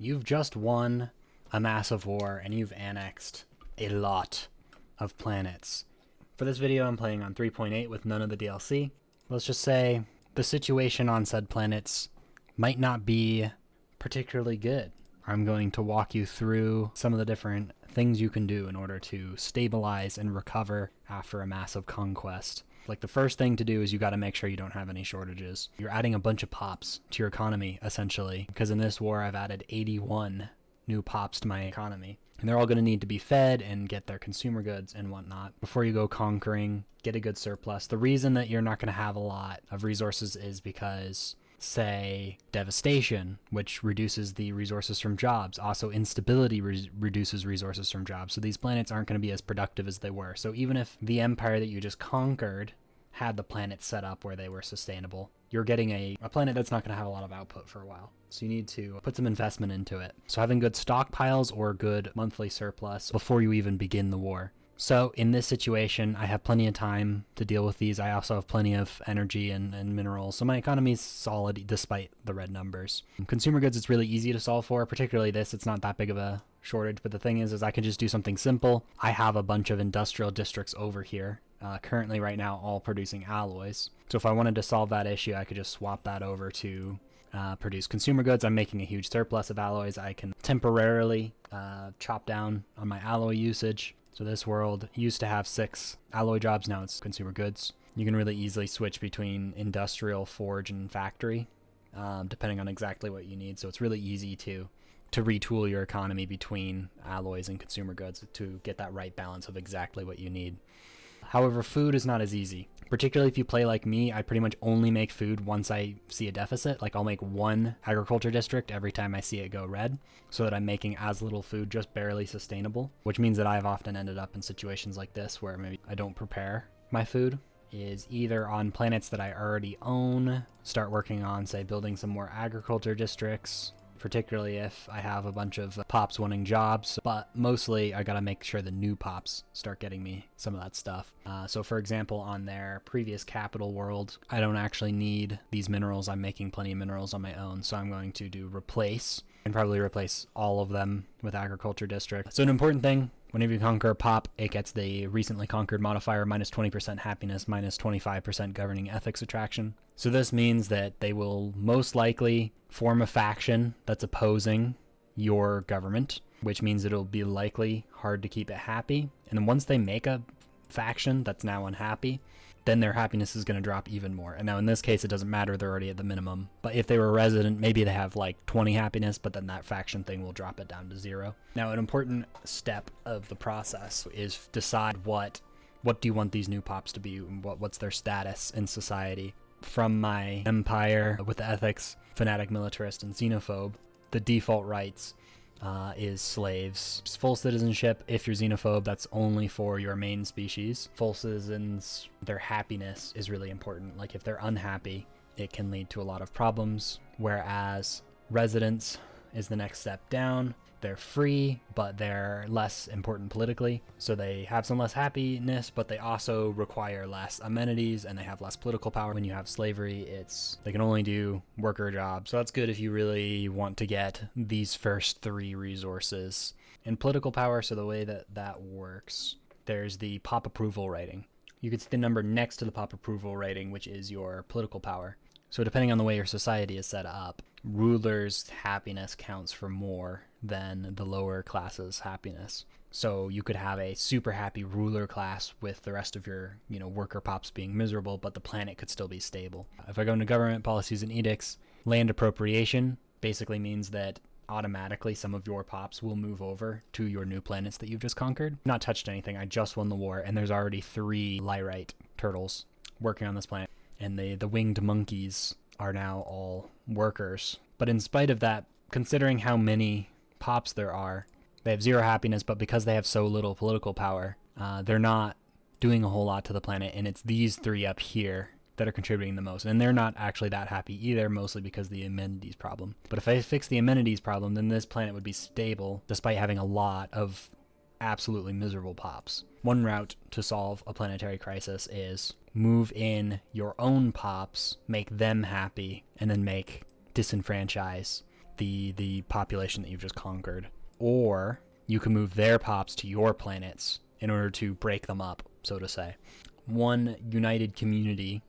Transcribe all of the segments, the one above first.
you've just won a massive war and you've annexed a lot of planets. For this video, I'm playing on 3.8 with none of the DLC. Let's just say the situation on said planets might not be particularly good. I'm going to walk you through some of the different things you can do in order to stabilize and recover after a massive conquest. Like, the first thing to do is you got to make sure you don't have any shortages. You're adding a bunch of pops to your economy, essentially, because in this war I've added 81 new pops to my economy. And they're all going to need to be fed and get their consumer goods and whatnot. Before you go conquering, get a good surplus. The reason that you're not going to have a lot of resources is because, say, devastation, which reduces the resources from jobs. Also, instability reduces resources from jobs. So these planets aren't going to be as productive as they were. So even if the empire that you just conquered had the planets set up where they were sustainable, you're getting a planet that's not going to have a lot of output for a while. So you need to put some investment into it. So having good stockpiles or good monthly surplus before you even begin the war. So in this situation, I have plenty of time to deal with these. I also have plenty of energy and minerals. So my economy is solid despite the red numbers. Consumer goods, it's really easy to solve for, particularly this. It's not that big of a shortage, but the thing is I can just do something simple. I have a bunch of industrial districts over here. Currently right now all producing alloys. So if I wanted to solve that issue, I could just swap that over to produce consumer goods. I'm making a huge surplus of alloys. I can temporarily chop down on my alloy usage. So this world used to have 6 alloy jobs, now it's consumer goods. You can really easily switch between industrial, forge, and factory, depending on exactly what you need. So it's really easy to retool your economy between alloys and consumer goods to get that right balance of exactly what you need. However, food is not as easy. Particularly if you play like me, I pretty much only make food once I see a deficit. Like, I'll make one agriculture district every time I see it go red, so that I'm making as little food, just barely sustainable, which means that I've often ended up in situations like this where maybe I don't prepare my food. Is either on planets that I already own, start working on, say, building some more agriculture districts, particularly if I have a bunch of pops wanting jobs, but mostly I gotta make sure the new pops start getting me some of that stuff. So for example, on their previous capital world, I don't actually need these minerals. I'm making plenty of minerals on my own, so I'm going to do replace, and probably replace all of them with agriculture district. So an important thing, whenever you conquer a pop, it gets the recently conquered modifier, minus 20% happiness, minus 25% governing ethics attraction. So this means that they will most likely form a faction that's opposing your government, which means it'll be likely hard to keep it happy. And then once they make a faction that's now unhappy, then their happiness is going to drop even more. And now in this case, it doesn't matter, they're already at the minimum. But if they were a resident, maybe they have like 20 happiness, but then that faction thing will drop it down to 0. Now, an important step of the process is decide what do you want these new pops to be, what's their status in society. From my empire with the ethics, fanatic, militarist, and xenophobe, the default rights is slaves. Just full citizenship. If you're xenophobe, that's only for your main species. Full citizens, their happiness is really important. Like, if they're unhappy, it can lead to a lot of problems. Whereas residents is the next step down. They're free, but they're less important politically. So they have some less happiness, but they also require less amenities and they have less political power. When you have slavery, they can only do worker jobs. So that's good if you really want to get these first 3 resources. And political power, so the way that works, there's the pop approval rating. You can see the number next to the pop approval rating, which is your political power. So depending on the way your society is set up, rulers' happiness counts for more than the lower class's happiness. So you could have a super happy ruler class with the rest of your, worker pops being miserable, but the planet could still be stable. If I go into government policies and edicts, land appropriation basically means that automatically some of your pops will move over to your new planets that you've just conquered. Not touched anything, I just won the war, and there's already 3 Lyrite turtles working on this planet. And the winged monkeys are now all workers. But in spite of that, considering how many pops there are, they have 0 happiness, but because they have so little political power, they're not doing a whole lot to the planet, and it's these 3 up here that are contributing the most. And they're not actually that happy either, mostly because of the amenities problem. But if I fix the amenities problem, then this planet would be stable, despite having a lot of absolutely miserable pops. One route to solve a planetary crisis is move in your own pops, make them happy, and then disenfranchise the population that you've just conquered. Or you can move their pops to your planets in order to break them up, so to say. One united community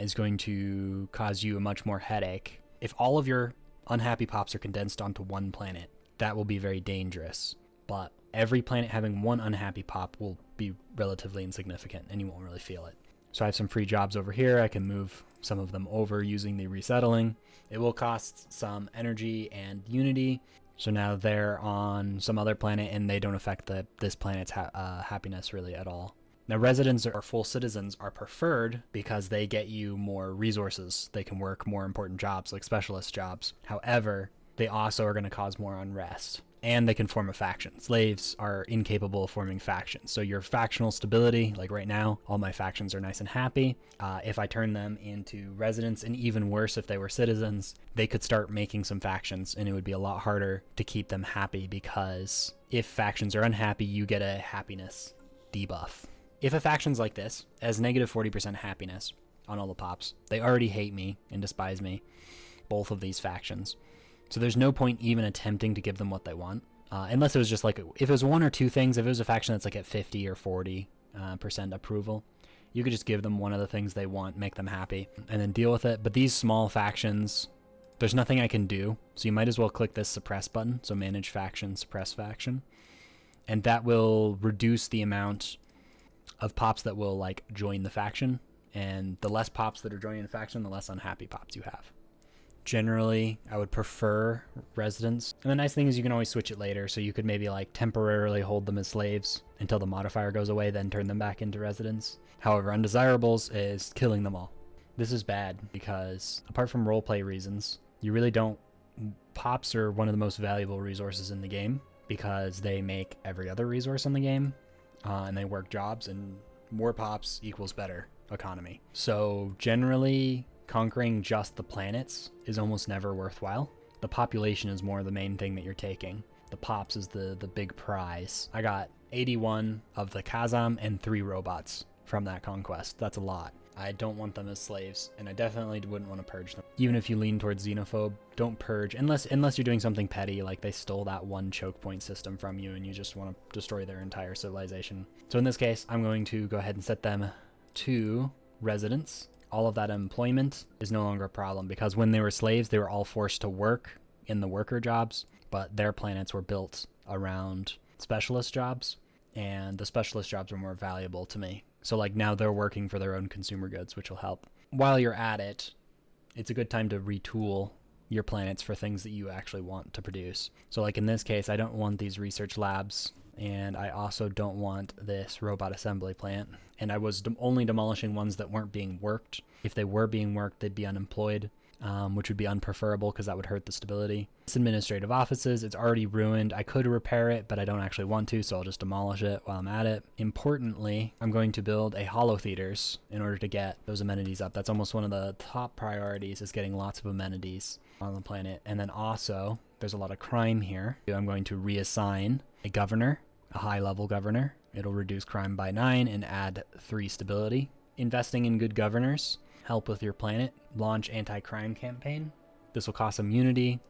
is going to cause you a much more headache. If all of your unhappy pops are condensed onto one planet, that will be very dangerous. But every planet having one unhappy pop will be relatively insignificant, and you won't really feel it. So I have some free jobs over here. I can move some of them over using the resettling. It will cost some energy and unity. So now they're on some other planet, and they don't affect this planet's happiness really at all. Now, residents or full citizens are preferred because they get you more resources. They can work more important jobs, like specialist jobs. However, they also are going to cause more unrest. And they can form a faction. Slaves are incapable of forming factions. So your factional stability, like right now, all my factions are nice and happy. If I turn them into residents, and even worse, if they were citizens, they could start making some factions, and it would be a lot harder to keep them happy, because if factions are unhappy, you get a happiness debuff. If a faction's like this, has negative 40% happiness on all the pops, they already hate me and despise me, both of these factions. So there's no point even attempting to give them what they want, unless it was just like, if it was one or two things, if it was a faction that's like at 50 or 40% approval, you could just give them one of the things they want, make them happy, and then deal with it. But these small factions, there's nothing I can do, so you might as well click this suppress button, so manage faction, suppress faction, and that will reduce the amount of pops that will like join the faction, and the less pops that are joining the faction, the less unhappy pops you have. Generally, I would prefer residents. And the nice thing is you can always switch it later, so you could maybe like temporarily hold them as slaves until the modifier goes away, then turn them back into residents. However, undesirables is killing them all. This is bad because apart from roleplay reasons, you really don't... Pops are one of the most valuable resources in the game because they make every other resource in the game, and they work jobs, and more pops equals better economy. So generally, conquering just the planets is almost never worthwhile. The population is more the main thing that you're taking. The pops is the big prize. I got 81 of the Kazam and 3 robots from that conquest. That's a lot. I don't want them as slaves, and I definitely wouldn't want to purge them. Even if you lean towards xenophobe, don't purge, unless you're doing something petty, like they stole that one choke point system from you and you just want to destroy their entire civilization. So in this case, I'm going to go ahead and set them to residents. All of that employment is no longer a problem, because when they were slaves, they were all forced to work in the worker jobs, but their planets were built around specialist jobs, and the specialist jobs were more valuable to me. So like now they're working for their own consumer goods, which will help. While you're at it, it's a good time to retool your planets for things that you actually want to produce. So like in this case, I don't want these research labs, and I also don't want this robot assembly plant. And I was only demolishing ones that weren't being worked. If they were being worked, they'd be unemployed, which would be unpreferable because that would hurt the stability. This administrative offices, it's already ruined. I could repair it, but I don't actually want to, so I'll just demolish it while I'm at it. Importantly, I'm going to build a holo theaters in order to get those amenities up. That's almost one of the top priorities, is getting lots of amenities on the planet. And then also, there's a lot of crime here. I'm going to reassign a governor, a high-level governor. It'll reduce crime by 9 and add 3 stability. Investing in good governors help with your planet. Launch anti-crime campaign. This will cost immunity,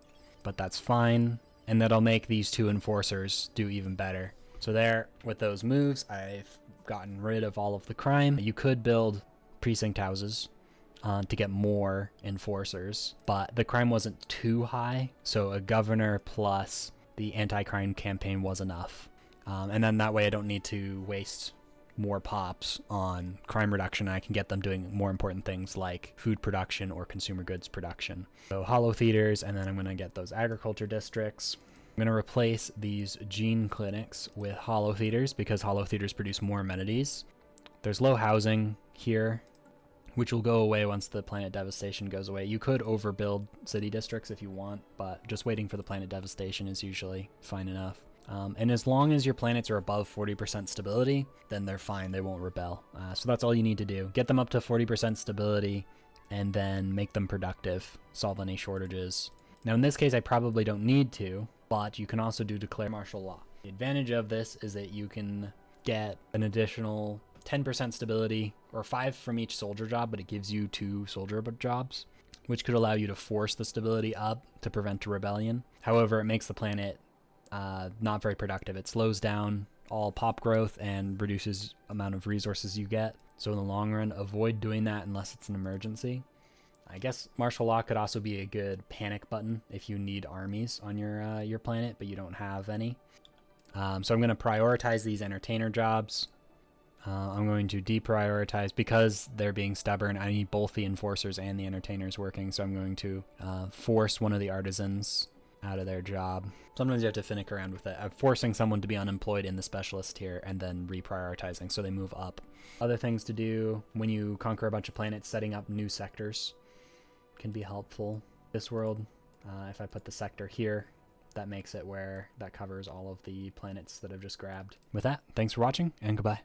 but that's fine. And that'll make these 2 enforcers do even better. So there, with those moves, I've gotten rid of all of the crime. You could build precinct houses to get more enforcers, but the crime wasn't too high, so a governor plus the anti-crime campaign was enough. And then that way I don't need to waste more pops on crime reduction. I can get them doing more important things like food production or consumer goods production. So holo theaters, and then I'm going to get those agriculture districts. I'm going to replace these gene clinics with holo theaters because holo theaters produce more amenities. There's low housing here, which will go away once the planet devastation goes away. You could overbuild city districts if you want, but just waiting for the planet devastation is usually fine enough. And as long as your planets are above 40% stability, then they're fine. They won't rebel. So that's all you need to do. Get them up to 40% stability and then make them productive. Solve any shortages. Now, in this case, I probably don't need to, but you can also do declare martial law. The advantage of this is that you can get an additional 10% stability, or 5 from each soldier job, but it gives you 2 soldier jobs, which could allow you to force the stability up to prevent a rebellion. However, it makes the planet not very productive. It slows down all pop growth and reduces amount of resources you get. So in the long run, avoid doing that unless it's an emergency. I guess martial law could also be a good panic button if you need armies on your planet, but you don't have any. So I'm going to prioritize these entertainer jobs. I'm going to deprioritize, because they're being stubborn, I need both the enforcers and the entertainers working, so I'm going to force one of the artisans out of their job. Sometimes you have to finick around with it. I'm forcing someone to be unemployed in the specialist tier and then reprioritizing so they move up. Other things to do when you conquer a bunch of planets, setting up new sectors can be helpful. This world, if I put the sector here, that makes it where that covers all of the planets that I've just grabbed. With that, thanks for watching, and goodbye.